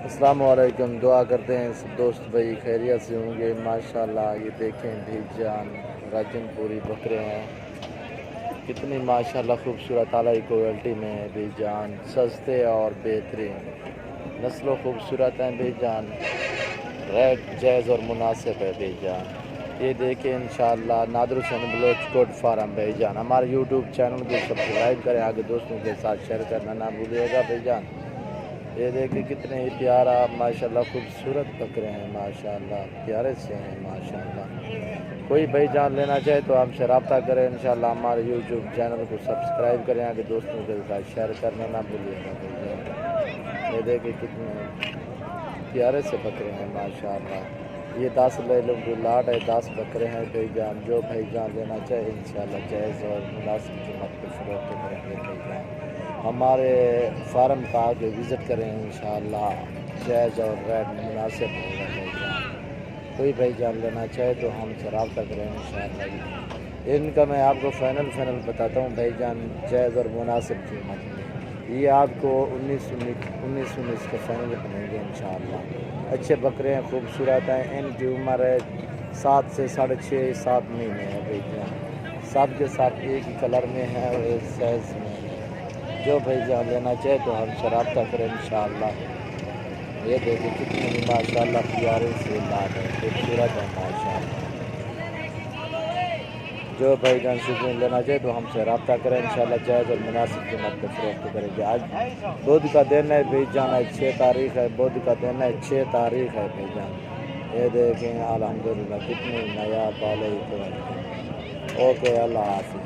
السلام علیکم، دعا کرتے ہیں سب دوست بھائی خیریت سے ہوں گے ماشاءاللہ۔ یہ دیکھیں بھی جان راجن پوری بکرے ہیں، کتنی ماشاءاللہ خوبصورت اعلیٰ کوالٹی میں ہے بھی جان، سستے اور بہترین نسل و خوبصورت ہیں بھی جان، ریٹ جائز اور مناسب ہے بھی جان۔ یہ دیکھیں انشاءاللہ نادر حسین بلوچ گوڈ فارم بھائی جان، ہمارے یوٹیوب چینل کو سبسکرائب کریں، آگے دوستوں کے ساتھ شیئر کرنا نہ بھولیے گا بھائی جان۔ یہ دیکھیں کتنے ہی پیارا ماشاءاللہ خوبصورت بکرے ہیں ماشاءاللہ، پیارے سے ہیں ماشاءاللہ۔ کوئی بھائی جان لینا چاہے تو ہم سے رابطہ کریں انشاءاللہ، ہمارے یوٹیوب چینل کو سبسکرائب کریں، آگے دوستوں کے ساتھ شیئر کرنا نہ بھولیے گا بھائی جان۔ یہ دیکھیں کتنے پیارے سے بکرے ہیں ماشاءاللہ۔ یہ 10 لے لوں گے لاٹ ہے، 10 بکرے ہیں بھائی جان، جو بھائی جان لینا چاہے انشاءاللہ جائز اور مناسب قیمت پہ فروخت کریں گے بھائی جان۔ ہمارے فارم کا آگے وزٹ کریں انشاءاللہ، جائز اور ریٹ مناسب ہوگا بھائی جان۔ کوئی بھائی جان لینا چاہے تو ہم سے رابطہ کریں انشاءاللہ۔ ان کا میں آپ کو فائنل بتاتا ہوں بھائی جان، جائز اور مناسب قیمت میں یہ آپ کو 19 کے فائنل بنیں گے انشاءاللہ۔ اچھے بکرے ہیں، خوبصورت ہیں، ان کی عمر ہے 7 سے 6.5 7 مہینے ہے بھائی جان، سب کے ساتھ ایک ہی کلر میں ہے اور ایک سائز میں ہے۔ جو بھائی جان لینا چاہے تو ہم سے رابطہ کریں انشاءاللہ۔ یہ دیکھیں کتنی ماشاءاللہ پیارے سے لاٹ ہے، خوبصورت ہے ماشاءاللہ۔ جو بھائی جان شوقین لینا چاہے تو ہم سے رابطہ کریں انشاءاللہ، جائز اور مناسب قیمت پہ فروخت کریں گے۔ آج بدھ کا دن ہے بھائی جان، 6 تاریخ ہے، بدھ کا دن ہے، 6 تاریخ ہے بھائی جان۔ یہ دیکھیں الحمدللہ کتنی نیا بالے۔ اوکے، اللہ حافظ۔